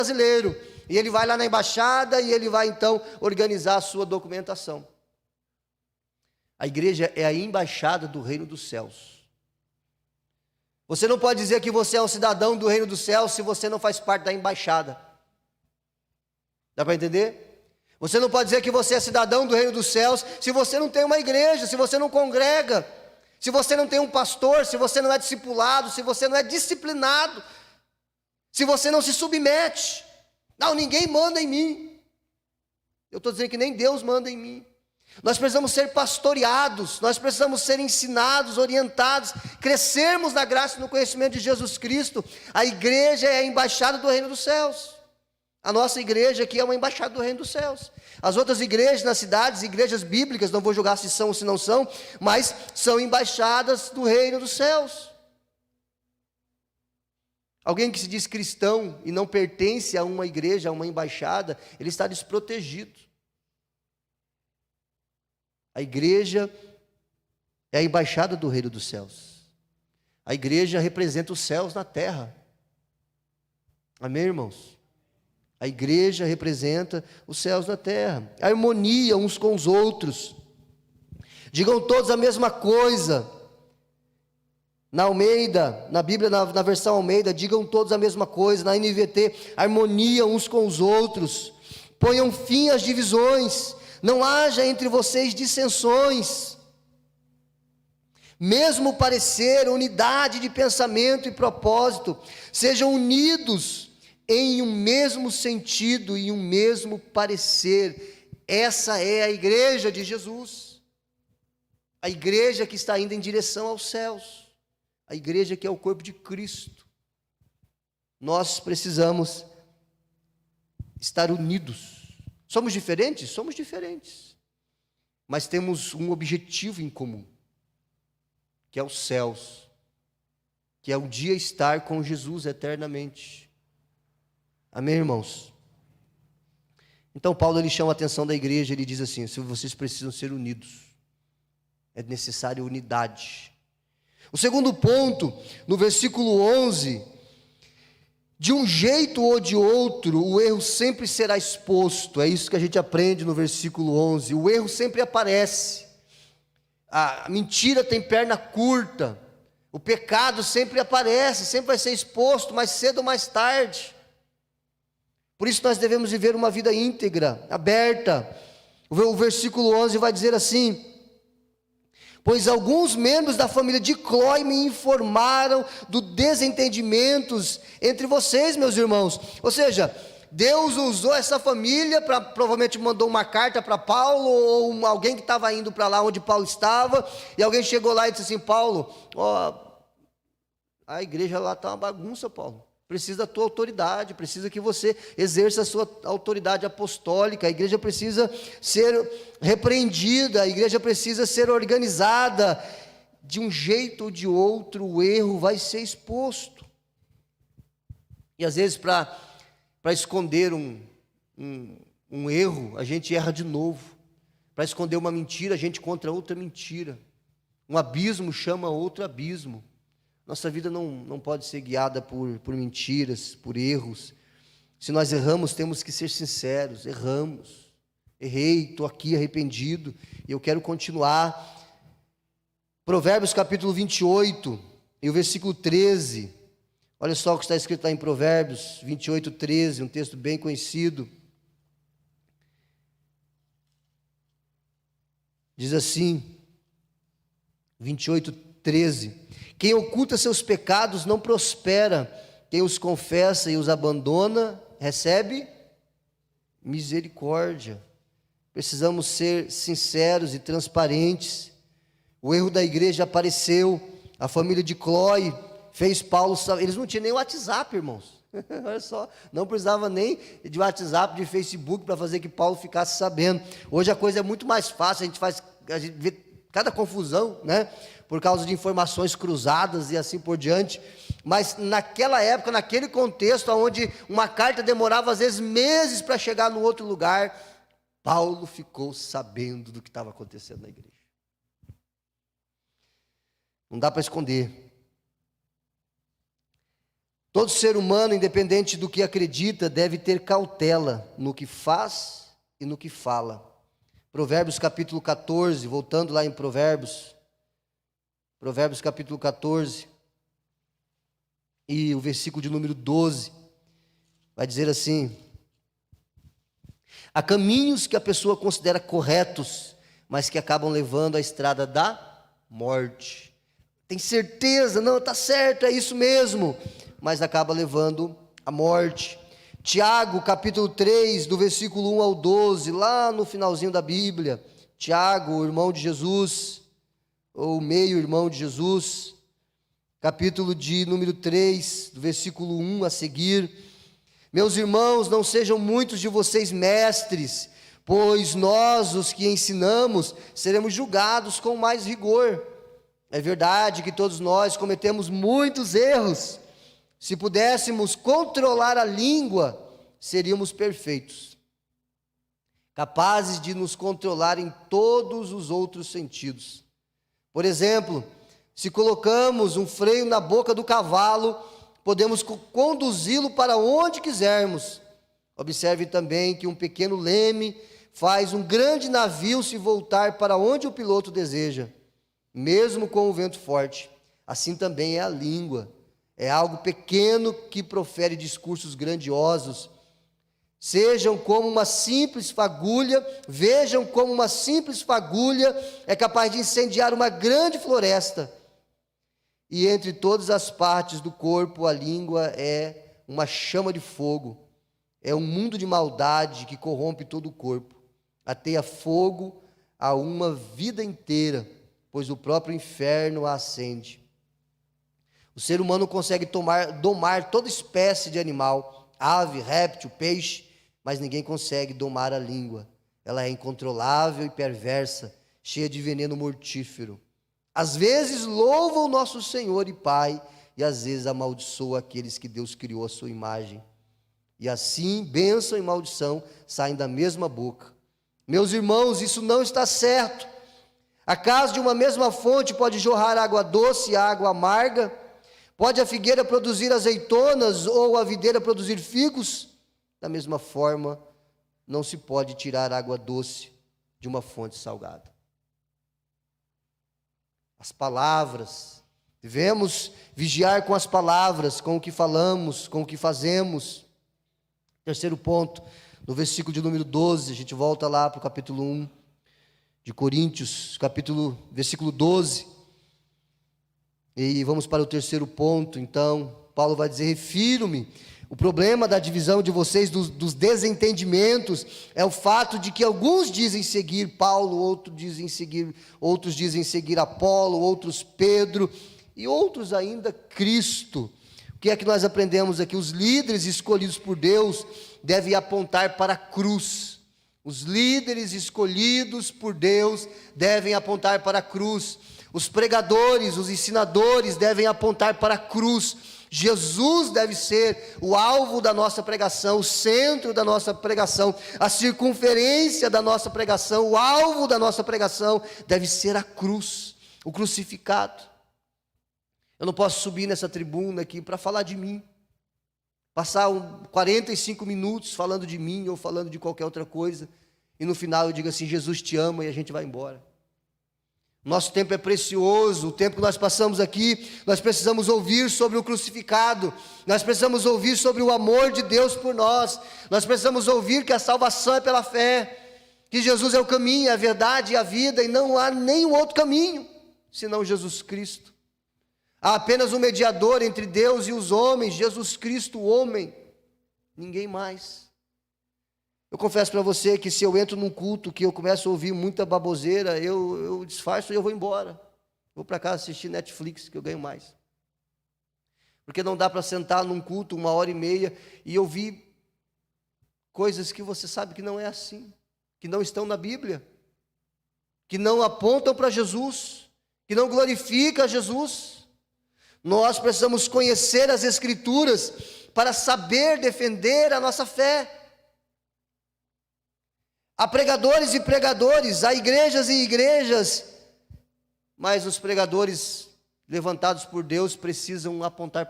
brasileiro. E ele vai lá na embaixada e ele vai então organizar a sua documentação. A igreja é a embaixada do reino dos céus. Você não pode dizer que você é um cidadão do reino dos céus se você não faz parte da embaixada. Dá para entender? Você não pode dizer que você é cidadão do reino dos céus se você não tem uma igreja, se você não congrega, se você não tem um pastor, se você não é discipulado, se você não é disciplinado, se você não se submete. Não, ninguém manda em mim. Eu estou dizendo que nem Deus manda em mim. Nós precisamos ser pastoreados, nós precisamos ser ensinados, orientados, crescermos na graça e no conhecimento de Jesus Cristo. A igreja é a embaixada do reino dos céus. A nossa igreja aqui é uma embaixada do reino dos céus. As outras igrejas nas cidades, igrejas bíblicas, não vou julgar se são ou se não são, mas são embaixadas do reino dos céus. Alguém que se diz cristão e não pertence a uma igreja, a uma embaixada, ele está desprotegido. A igreja é a embaixada do reino dos céus. A igreja representa os céus na terra. Amém, irmãos? A igreja representa os céus na terra. A harmonia uns com os outros. Digam todos a mesma coisa. Na Almeida, na Bíblia, na versão Almeida, digam todos a mesma coisa. Na NVT, harmonia uns com os outros. Ponham fim às divisões. Não haja entre vocês dissensões. Mesmo parecer, unidade de pensamento e propósito. Sejam unidos em um mesmo sentido e um mesmo parecer. Essa é a igreja de Jesus. A igreja que está indo em direção aos céus. A igreja que é o corpo de Cristo. Nós precisamos estar unidos. Somos diferentes? Somos diferentes. Mas temos um objetivo em comum, que é os céus, que é um dia estar com Jesus eternamente. Amém, irmãos? Então Paulo ele chama a atenção da igreja, ele diz assim: se vocês precisam ser unidos, é necessário unidade. O segundo ponto, no versículo 11, de um jeito ou de outro, o erro sempre será exposto. É isso que a gente aprende no versículo 11. O erro sempre aparece. A mentira tem perna curta. O pecado sempre aparece, sempre vai ser exposto, mais cedo ou mais tarde. Por isso nós devemos viver uma vida íntegra, aberta. O versículo 11 vai dizer assim: pois alguns membros da família de Clói me informaram dos desentendimentos entre vocês, meus irmãos. Ou seja, Deus usou essa família, provavelmente mandou uma carta para Paulo, ou alguém que estava indo para lá onde Paulo estava, e alguém chegou lá e disse assim: Paulo, a igreja lá está uma bagunça, Paulo. Precisa da tua autoridade, precisa que você exerça a sua autoridade apostólica, a igreja precisa ser repreendida, a igreja precisa ser organizada. De um jeito ou de outro, o erro vai ser exposto. E às vezes, para esconder um erro, a gente erra de novo. Para esconder uma mentira, a gente conta outra mentira. Um abismo chama outro abismo. Nossa vida não pode ser guiada por mentiras, por erros. Se nós erramos, temos que ser sinceros. Erramos. Errei, estou aqui arrependido e eu quero continuar. Provérbios capítulo 28 e o versículo 13. Olha só o que está escrito lá em Provérbios 28, 13, um texto bem conhecido. Diz assim, 28, 13: quem oculta seus pecados não prospera, quem os confessa e os abandona, recebe misericórdia. Precisamos ser sinceros e transparentes. O erro da igreja apareceu, a família de Clói fez Paulo, eles não tinham nem WhatsApp, irmãos. Olha só, não precisava nem de WhatsApp, de Facebook, para fazer que Paulo ficasse sabendo. Hoje a coisa é muito mais fácil, a gente vê cada confusão, né? Por causa de informações cruzadas e assim por diante. Mas naquela época, naquele contexto, onde uma carta demorava às vezes meses para chegar no outro lugar, Paulo ficou sabendo do que estava acontecendo na igreja. Não dá para esconder. Todo ser humano, independente do que acredita, deve ter cautela no que faz e no que fala. Provérbios capítulo 14, voltando lá em Provérbios capítulo 14, e o versículo de número 12, vai dizer assim: há caminhos que a pessoa considera corretos, mas que acabam levando à estrada da morte. Tem certeza, não, está certo, é isso mesmo, mas acaba levando à morte. Tiago, capítulo 3, do versículo 1 ao 12, lá no finalzinho da Bíblia. Tiago, o irmão de Jesus, ou meio-irmão de Jesus, capítulo de número 3, do versículo 1 a seguir. Meus irmãos, não sejam muitos de vocês mestres, pois nós, os que ensinamos, seremos julgados com mais rigor. É verdade que todos nós cometemos muitos erros. Se pudéssemos controlar a língua, seríamos perfeitos, capazes de nos controlar em todos os outros sentidos. Por exemplo, se colocamos um freio na boca do cavalo, podemos conduzi-lo para onde quisermos. Observe também que um pequeno leme faz um grande navio se voltar para onde o piloto deseja, mesmo com o vento forte. Assim também é a língua. É algo pequeno que profere discursos grandiosos. Vejam como uma simples fagulha é capaz de incendiar uma grande floresta. E entre todas as partes do corpo, a língua é uma chama de fogo. É um mundo de maldade que corrompe todo o corpo. Ateia fogo a uma vida inteira, pois o próprio inferno a acende. O ser humano consegue domar toda espécie de animal, ave, réptil, peixe, mas ninguém consegue domar a língua. Ela é incontrolável e perversa, cheia de veneno mortífero. Às vezes louva o nosso Senhor e Pai, e às vezes amaldiçoa aqueles que Deus criou à sua imagem. E assim, bênção e maldição saem da mesma boca. Meus irmãos, isso não está certo. Acaso de uma mesma fonte pode jorrar água doce e água amarga? Pode a figueira produzir azeitonas ou a videira produzir figos? Da mesma forma, não se pode tirar água doce de uma fonte salgada. As palavras, devemos vigiar com as palavras, com o que falamos, com o que fazemos. Terceiro ponto, no versículo de número 12, a gente volta lá para o capítulo 1 de Coríntios, versículo 12. E vamos para o terceiro ponto, então. Paulo vai dizer: refiro-me. O problema da divisão de vocês, dos desentendimentos, é o fato de que alguns dizem seguir Paulo, outros dizem seguir Apolo, outros Pedro, e outros ainda Cristo. O que é que nós aprendemos aqui? Os líderes escolhidos por Deus devem apontar para a cruz. Os líderes escolhidos por Deus devem apontar para a cruz. Os pregadores, os ensinadores devem apontar para a cruz. Jesus deve ser o alvo da nossa pregação, o centro da nossa pregação, a circunferência da nossa pregação, o alvo da nossa pregação deve ser a cruz, o crucificado. Eu não posso subir nessa tribuna aqui para falar de mim, passar 45 minutos falando de mim ou falando de qualquer outra coisa, e no final eu digo assim: Jesus te ama, e a gente vai embora. Nosso tempo é precioso, o tempo que nós passamos aqui, nós precisamos ouvir sobre o crucificado, nós precisamos ouvir sobre o amor de Deus por nós, nós precisamos ouvir que a salvação é pela fé, que Jesus é o caminho, a verdade e a vida, e não há nenhum outro caminho, senão Jesus Cristo. Há apenas um mediador entre Deus e os homens, Jesus Cristo, o homem, ninguém mais. Eu confesso para você que se eu entro num culto que eu começo a ouvir muita baboseira, eu disfarço e eu vou embora. Vou para casa assistir Netflix, que eu ganho mais. Porque não dá para sentar num culto 1h30 e ouvir coisas que você sabe que não é assim, que não estão na Bíblia, que não apontam para Jesus, que não glorificam a Jesus. Nós precisamos conhecer as Escrituras para saber defender a nossa fé. Há pregadores e pregadores, há igrejas e igrejas, mas os pregadores levantados por Deus precisam apontar para